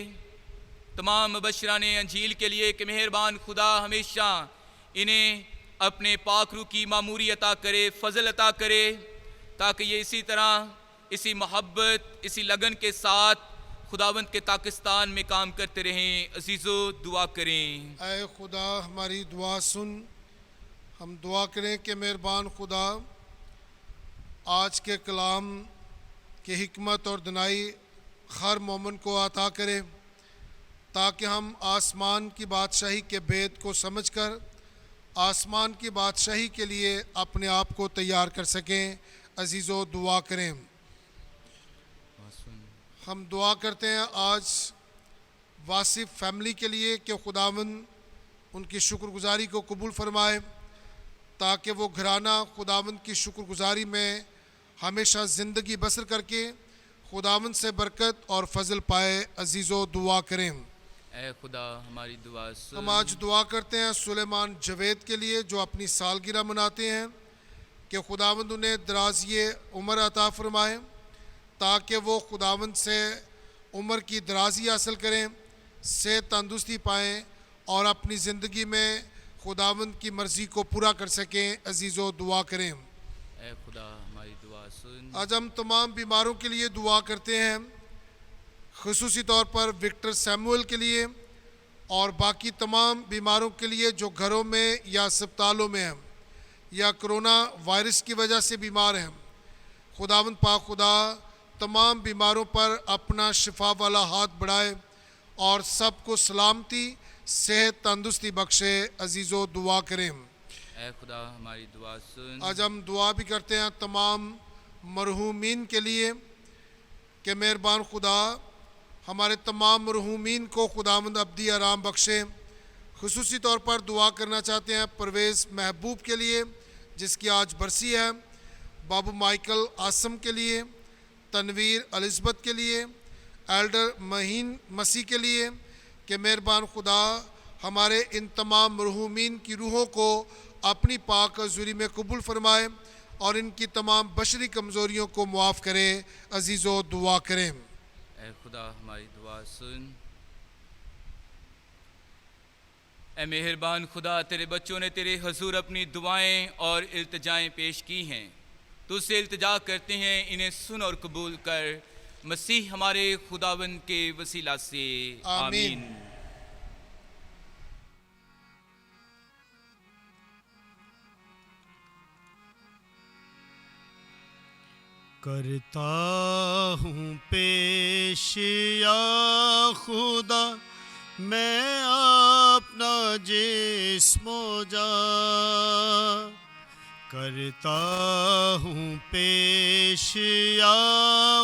तमाम मुबशरान अंजील के लिए कि मेहरबान खुदा हमेशा इन्हें अपने पाक रूह की मामूरी अता करे, फ़ज़ल अता करे, ताकि ये इसी तरह, इसी मोहब्बत, इसी लगन के साथ खुदावंद के पाकिस्तान में काम करते रहें। अजीज़ो दुआ करें। ऐ खुदा हमारी दुआ सुन। हम दुआ करें कि मेहरबान खुदा आज के कलाम की हिकमत और दनाई हर मोमिन को अता करे, ताकि हम आसमान की बादशाही के भेद को समझकर आसमान की बादशाही के लिए अपने आप को तैयार कर सकें। अजीज़ो दुआ करें। हम दुआ करते हैं आज वासिफ फैमिली के लिए कि खुदावंद उनकी शुक्रगुजारी को कबूल फरमाए, ताकि वो घराना खुदावंद की शुक्रगुजारी में हमेशा ज़िंदगी बसर करके खुदावंद से बरकत और फजल पाए। अजीज़ो दुआ करें। ऐ खुदा हमारी दुआ सुन। हम आज दुआ करते हैं सुलेमान जवेद के लिए जो अपनी सालगिरह मनाते हैं, कि खुदावंद उन्हें दराज़ी उम्र अता फरमाए, ताकि वो खुदावंद से उम्र की दराज़ी हासिल करें, सेहत तंदुरुस्ती पाएँ और अपनी ज़िंदगी में खुदावंद की मर्ज़ी को पूरा कर सकें। अजीज़ो दुआ करें। ऐ खुदा हमारी दुआ सुन। आज हम तमाम बीमारों के लिए दुआ करते हैं, ख़ुसूसी तौर पर विक्टर सैमुअल के लिए और बाकी तमाम बीमारों के लिए जो घरों में या अस्पतालों में हैं या कोरोना वायरस की वजह से बीमार हैं। खुदावंद पाक खुदा तमाम बीमारों पर अपना शिफा वाला हाथ बढ़ाए और सबको सलामती सेहत तंदुरुस्ती बख्शे। अजीज़ो दुआ करें। ऐ खुदा हमारी दुआ सुन। आज हम दुआ भी करते हैं तमाम मरहूमीन के लिए कि मेहरबान खुदा हमारे तमाम मरहूमीन को खुदावंद अब्दी आराम बख्शे। खुसूसी तौर पर दुआ करना चाहते हैं परवेज़ महबूब के लिए जिसकी आज बरसी है, बाबू माइकल आसम के लिए, तनवीर एलिज़ाबेथ के लिए, एल्डर महीन मसीह के लिए कि मेहरबान खुदा हमारे इन तमाम मरहूमीन की रूहों को अपनी पाक हज़ूरी में कबूल फरमाए और इनकी तमाम बशरी कमज़ोरियों को मुआफ़ करे। अजीज़ो दुआ करें। ऐ खुदा हमारी दुआ सुन। ऐ मेहरबान खुदा, तेरे बच्चों ने तेरे हजूर अपनी दुआएं और इल्तिजाएं पेश की हैं। तुझसे इल्तिजा करते हैं, इन्हें सुन और कबूल कर। मसीह हमारे खुदावंद के वसीला से आमीन। आमीन। करता हूँ पेश या खुदा मैं अपना जिस्मो जा, करता हूँ पेश या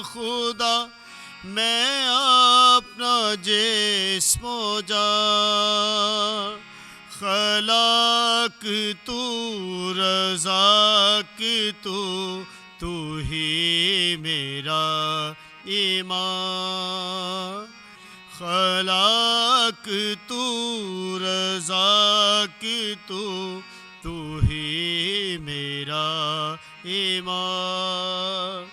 खुदा मैं अपना जिस्मो जा। खलाक तू रज़ाक तू ही मेरा ईमान। खलाक तू रज़ाक तू ही मेरा ईमान।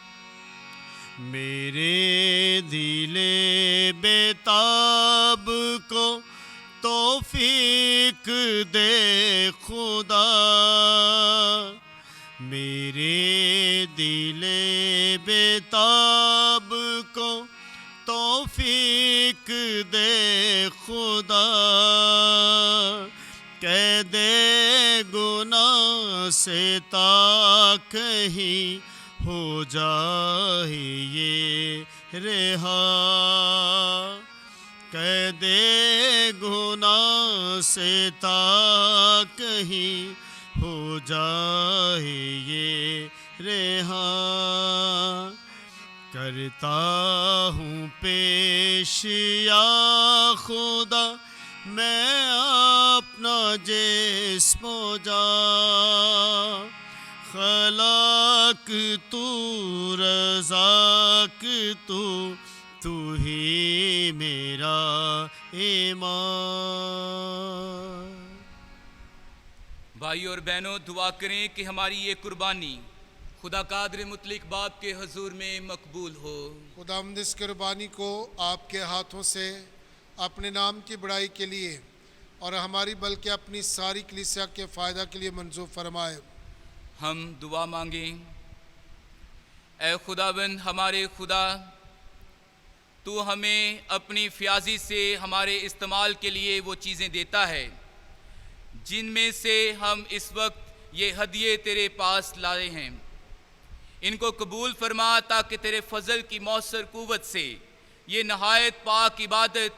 मेरे दिले बेताब को तौफीक दे खुदा, मेरे दिले बेताब को तौफीक दे खुदा। कह दे गुनाह से ताकहीं हो जाए ये रेहा। कह दे गुनाह से ताकहीं हो जाए ये रेहा। करता हूँ पेश या खुदा मैं अपना जिस्मो जा। खलाक तू रज़ाक तू ही मेरा ईमान। भाई और बहनों, दुआ करें कि हमारी ये कुर्बानी खुदा कादिर मुतलिक बाप के हजूर में मकबूल हो। खुदावंद इस कुर्बानी को आपके हाथों से अपने नाम की बड़ाई के लिए और हमारी बल्कि अपनी सारी कलीसिया के फ़ायदा के लिए मंजूर फरमाए। हम दुआ मांगें। ऐ खुदावंद हमारे खुदा, तू हमें अपनी फ्याजी से हमारे इस्तेमाल के लिए वो चीज़ें देता है जिनमें से हम इस वक्त ये हदिये तेरे पास लाए हैं। इनको कबूल फरमा ताकि तेरे फजल की मौसर कुव्वत से ये नहायत पाक इबादत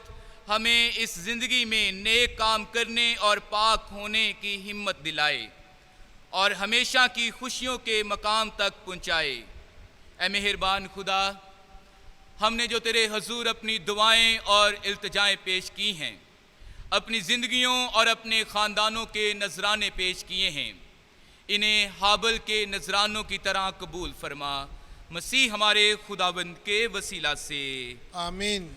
हमें इस ज़िंदगी में नेक काम करने और पाक होने की हिम्मत दिलाए और हमेशा की खुशियों के मकाम तक पहुँचाए। ऐ मेहरबान खुदा, हमने जो तेरे हजूर अपनी दुआएं और इल्तिजाएं पेश की हैं, अपनी ज़िंदगियों और अपने ख़ानदानों के नजराने पेश किए हैं, इन्हें हाबल के नजरानों की तरह कबूल फरमा। मसीह हमारे खुदावंद के वसीला से आमीन।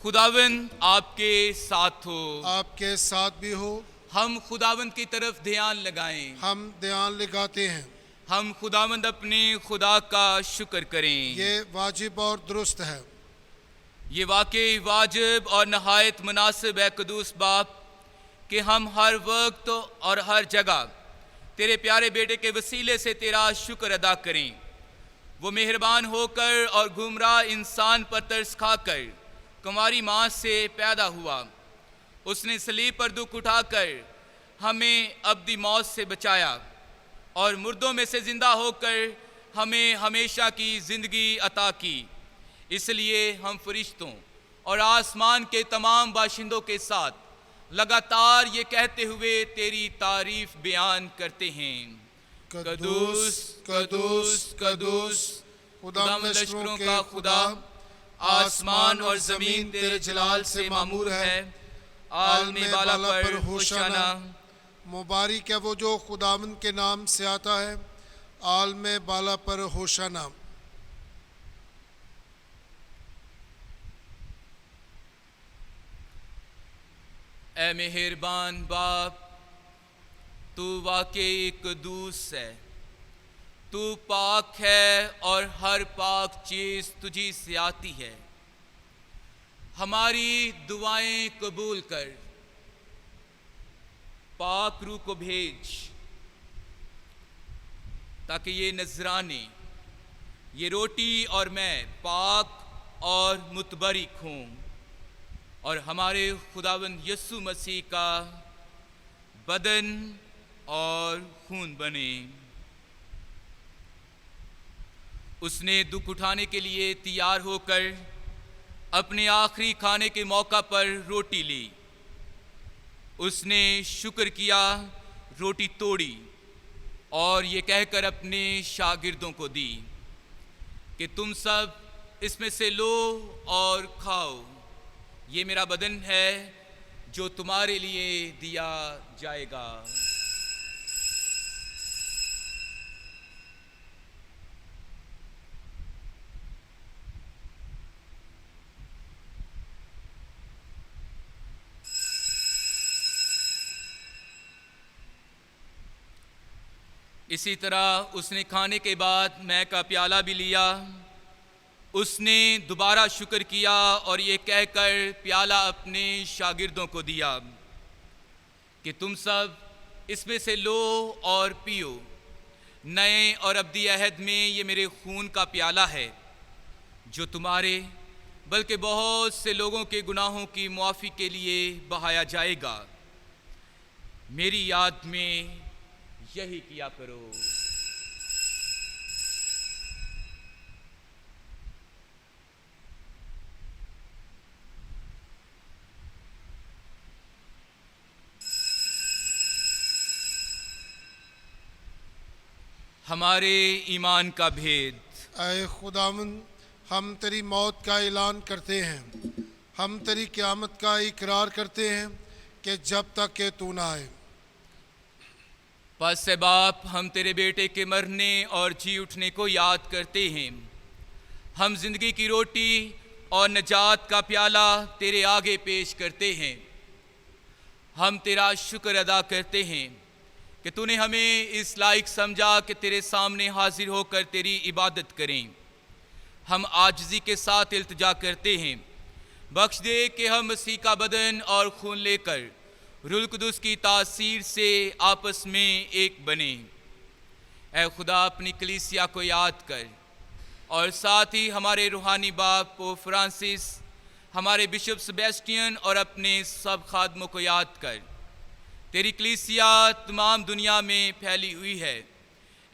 खुदावंद आपके साथ हो, आपके साथ भी हो। हम खुदावंद की तरफ ध्यान लगाएं। हम ध्यान लगाते हैं। हम खुदावंद अपने खुदा का शुक्र करें। ये वाजिब और दुरुस्त है। ये वाकई वाजिब और नहायत मुनासिब है कदूस बाप कि हम हर वक्त और हर जगह तेरे प्यारे बेटे के वसीले से तेरा शुक्र अदा करें। वो मेहरबान होकर और गुमराह इंसान पर तरस खाकर कुंवारी माँ से पैदा हुआ। उसने सलीब पर दुख उठाकर हमें अब्दी मौत से बचाया और मुर्दों में से ज़िंदा होकर हमें हमेशा की ज़िंदगी अता की। इसलिए हम फरिश्तों और आसमान के तमाम बाशिंदों के साथ लगातार ये कहते हुए तेरी तारीफ बयान करते हैं, कदूस कदूस कदूस खुदावंद लश्करों का खुदा, आसमान और जमीन तेरे जलाल से मामूर है। आल में बाला पर होशाना। मुबारक है वो जो खुदावंद के नाम से आता है। आल में बाला पर होशाना। ए मेहरबान बाप, तू वाकई कदूस है, तू पाक है और हर पाक चीज तुझी से आती है। हमारी दुआएं कबूल कर, पाक रूह को भेज ताकि ये नजराने, ये रोटी और मैं पाक और मुतबरिक हों और हमारे खुदावंद यीशु मसीह का बदन और खून बने। उसने दुख उठाने के लिए तैयार होकर अपने आखिरी खाने के मौका पर रोटी ली। उसने शुक्र किया, रोटी तोड़ी और ये कहकर अपने शागिर्दों को दी कि तुम सब इसमें से लो और खाओ, ये मेरा बदन है जो तुम्हारे लिए दिया जाएगा। इसी तरह उसने खाने के बाद मैं का प्याला भी लिया। उसने दोबारा शुक्र किया और ये कहकर प्याला अपने शागिर्दों को दिया कि तुम सब इसमें से लो और पियो, नए और अब्दी अहद में ये मेरे खून का प्याला है जो तुम्हारे बल्कि बहुत से लोगों के गुनाहों की मुआफ़ी के लिए बहाया जाएगा। मेरी याद में यही किया करो। हमारे ईमान का भेद। ऐ खुदावंद, हम तेरी मौत का ऐलान करते हैं, हम तेरी क़यामत का इकरार करते हैं कि जब तक कि तू ना आए। बस से बाप, हम तेरे बेटे के मरने और जी उठने को याद करते हैं। हम जिंदगी की रोटी और नजात का प्याला तेरे आगे पेश करते हैं। हम तेरा शुक्र अदा करते हैं कि तूने हमें इस लायक समझा कि तेरे सामने हाजिर होकर तेरी इबादत करें। हम आजिज़ी के साथ इल्तिजा करते हैं, बख्श दे कि हम मसीह का बदन और खून लेकर रूह कुदुस की तासीर से आपस में एक बने। ऐ खुदा, अपनी कलीसिया को याद कर और साथ ही हमारे रूहानी बाप पोप फ्रांसिस, हमारे बिशप सेबेस्टियन और अपने सब खादमों को याद कर। तेरी कलीसिया तमाम दुनिया में फैली हुई है,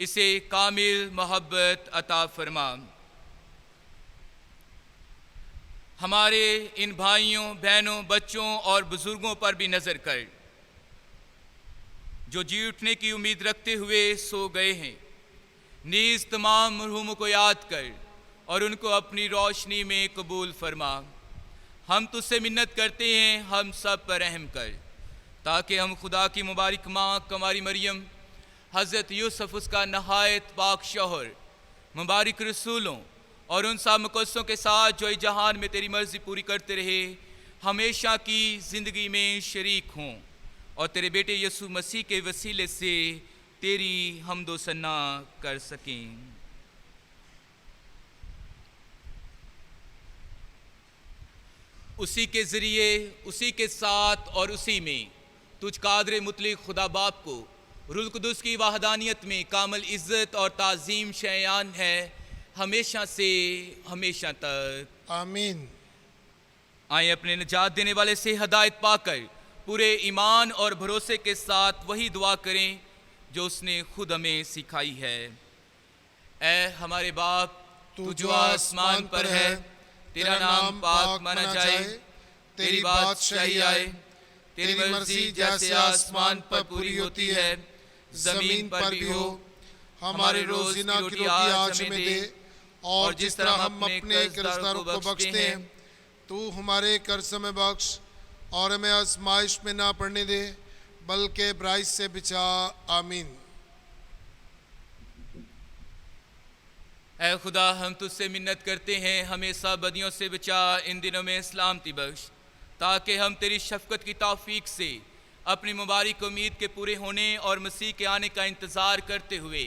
इसे कामिल मोहब्बत अता फरमा। हमारे इन भाइयों बहनों बच्चों और बुजुर्गों पर भी नज़र कर जो जी उठने की उम्मीद रखते हुए सो गए हैं। नीज़ तमाम मरहूमों को याद कर और उनको अपनी रोशनी में कबूल फरमा। हम तुझसे मिन्नत करते हैं, हम सब पर रहम कर ताकि हम खुदा की मुबारक माँ कमारी मरियम, हज़रत यूसुफ उसका नहायत पाक शौहर, मुबारक रसूलों और उन सब मुक़द्दसों के साथ जो जहान में तेरी मर्ज़ी पूरी करते रहे, हमेशा की ज़िंदगी में शरीक हों और तेरे बेटे यीशु मसीह के वसीले से तेरी हम्दो सन्ना कर सकें। उसी के ज़रिए, उसी के साथ और उसी में तुझ कादर मुतलिक खुदा बाप को रूह कुदुस की वहदानियत में कामल इज़्ज़त और ताज़ीम शयान है, हमेशा से हमेशा तक। आमीन। आए अपने निजात देने वाले से हिदायत पाकर पूरे ईमान और भरोसे के साथ वही दुआ करें जो उसने खुद हमें सिखाई है। ऐ हमारे बाप, तू जो आसमान पर है, तेरा नाम पाक माना जाए, तेरी बादशाही आए, तेरी मर्जी जैसे आसमान पर पूरी होती है जमीन पर भी हो। हमारे रोजीना की रोटी आज हमें दे, और जिस तरह हम अपने कर्जदारों को बख्शते हैं, तू हमारे कर्ज में बख्श, और हमें आजमाइश में ना पड़ने दे, बल्कि बुराई से बचा। आमीन। ऐ खुदा, हम तुझसे मिन्नत करते हैं, हमें सब बदियों से बचा, इन दिनों में सलामती बख्श, ताकि हम तेरी शफकत की तौफीक से अपनी मुबारक उम्मीद के पूरे होने और मसीह के आने का इंतज़ार करते हुए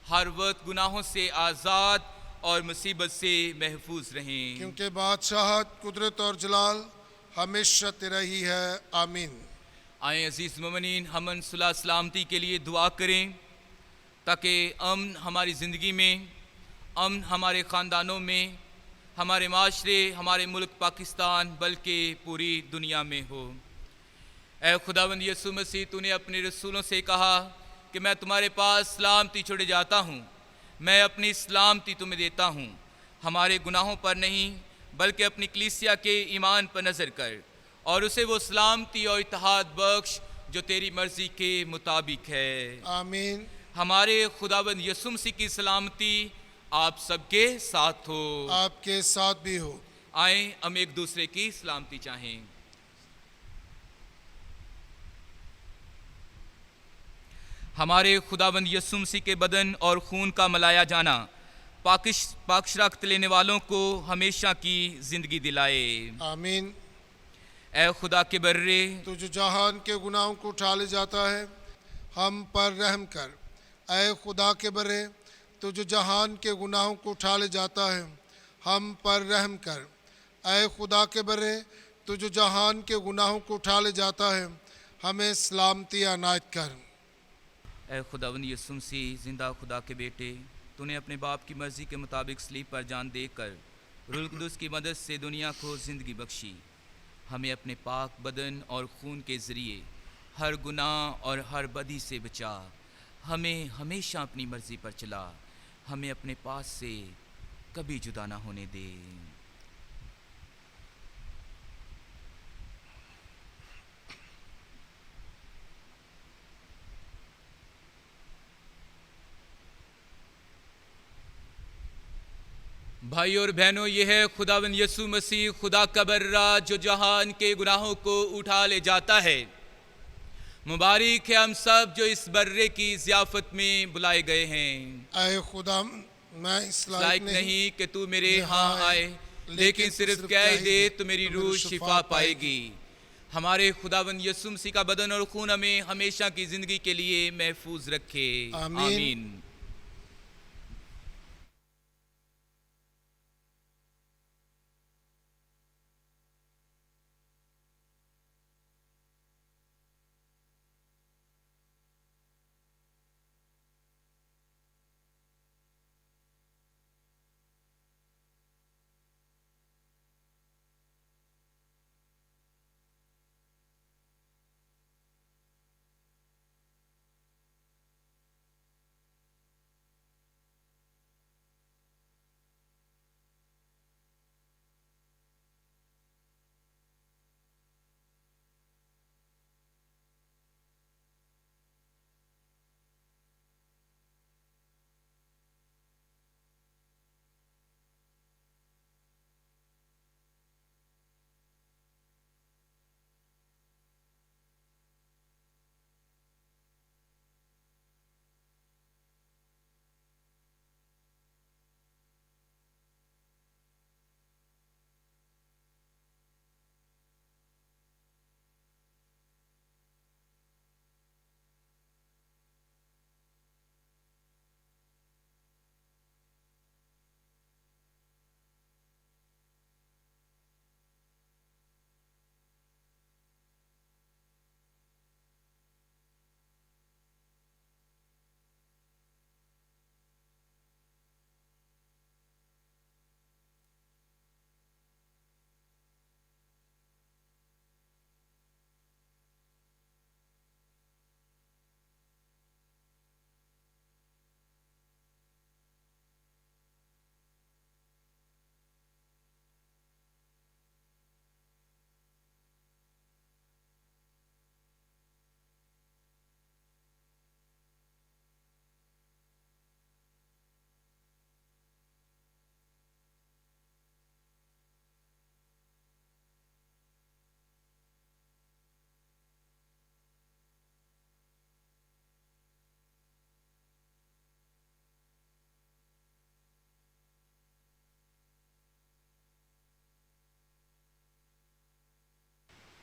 हर वक्त गुनाहों से आज़ाद और मुसीबत से महफूज रहें। क्योंकि बादशाहत, कुदरत और जलाल हमेशा तेरा ही है। आमीन। आए अजीज़ मोमिनीन, हम सुलह सलामती के लिए दुआ करें, ताकि अमन हमारी ज़िंदगी में, अमन हमारे ख़ानदानों में, हमारे माशरे, हमारे मुल्क पाकिस्तान, बल्कि पूरी दुनिया में हो। ऐ खुदावंद यीशु मसीह, तूने अपने रसूलों से कहा कि मैं तुम्हारे पास सलामती छोड़े जाता हूँ, मैं अपनी सलामती तुम्हें देता हूँ। हमारे गुनाहों पर नहीं, बल्कि अपनी कलीसिया के ईमान पर नज़र कर, और उसे वो सलामती और इत्तेहाद बख्श जो तेरी मर्ज़ी के मुताबिक है। आमीन। हमारे खुदावंद यीशु मसीह की सलामती आप सबके साथ हो, आपके साथ भी हो। आए हम एक दूसरे की सलामती चाहें। हमारे खुदावंद यीशु मसीह के बदन और खून का मलाया जाना पाकशराख्त लेने वालों को हमेशा की जिंदगी दिलाए। आमीन। ऐ खुदा के बर्रे, तू जो जहान के गुनाहों को उठा ले जाता है, हम पर रहम कर। ऐ खुदा के बर्रे, तू जो जहान के गुनाहों को उठा ले जाता है, हम पर रहम कर। ऐ खुदा के बर्रे, तू जो जहान के गुनाहों को उठा ले जाता है, हमें सलामती अनायत कर। ऐ खुदावंद यीशु मसीह, जिंदा खुदा के बेटे, तूने अपने बाप की मर्जी के मुताबिक सलीब पर जान देकर रूह कुदस की मदद से दुनिया को ज़िंदगी बख्शी। हमें अपने पाक बदन और खून के ज़रिए हर गुनाह और हर बदी से बचा। हमें हमेशा अपनी मर्ज़ी पर चला, हमें अपने पास से कभी जुदा ना होने दे। भाई और बहनों, यह है खुदावंद यीशु मसीह, खुदा का बर्रा, जो जहान के गुनाहों को उठा ले जाता है। मुबारक है हम सब जो इस बर्रे की ज़ियाफ़त में बुलाए गए हैं। ऐ खुदा, मैं इस लायक नहीं कि तू मेरे यहाँ आए, लेकिन सिर्फ कह ही दे तो मेरी रूह शिफा पाएगी। हमारे खुदावंद यीशु मसीह का बदन और खून हमें हमेशा की ज़िंदगी के लिए महफूज रखे। आमीन।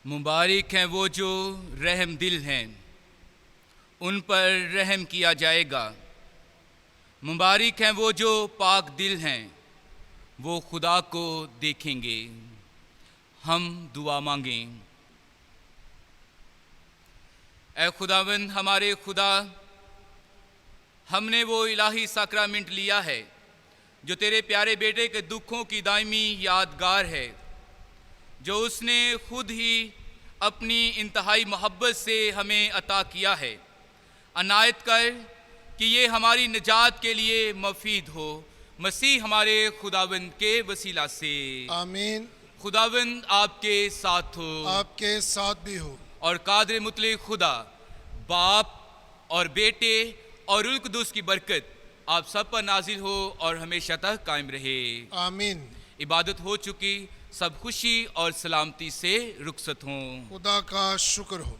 मुबारक हैं वो जो रहम दिल हैं, उन पर रहम किया जाएगा। मुबारक हैं वो जो पाक दिल हैं, वो खुदा को देखेंगे। हम दुआ मांगें। ऐ खुदावंद हमारे खुदा, हमने वो इलाही साक्रामेंट लिया है जो तेरे प्यारे बेटे के दुखों की दायमी यादगार है, जो उसने खुद ही अपनी इंतहाई मोहब्बत से हमें अता किया है। अनायत कर कि ये हमारी निजात के लिए मुफीद हो, मसीह हमारे खुदावंद के वसीला से। आमीन। खुदावंद आपके साथ हो, आपके साथ भी हो। और कादर मुतलक खुदा बाप और बेटे और रूह कुदूस की बरकत आप सब पर नाजिल हो और हमेशा तक कायम रहे। आमीन। इबादत हो चुकी, सब खुशी और सलामती से रुखसत हों। खुदा का शुक्र हो।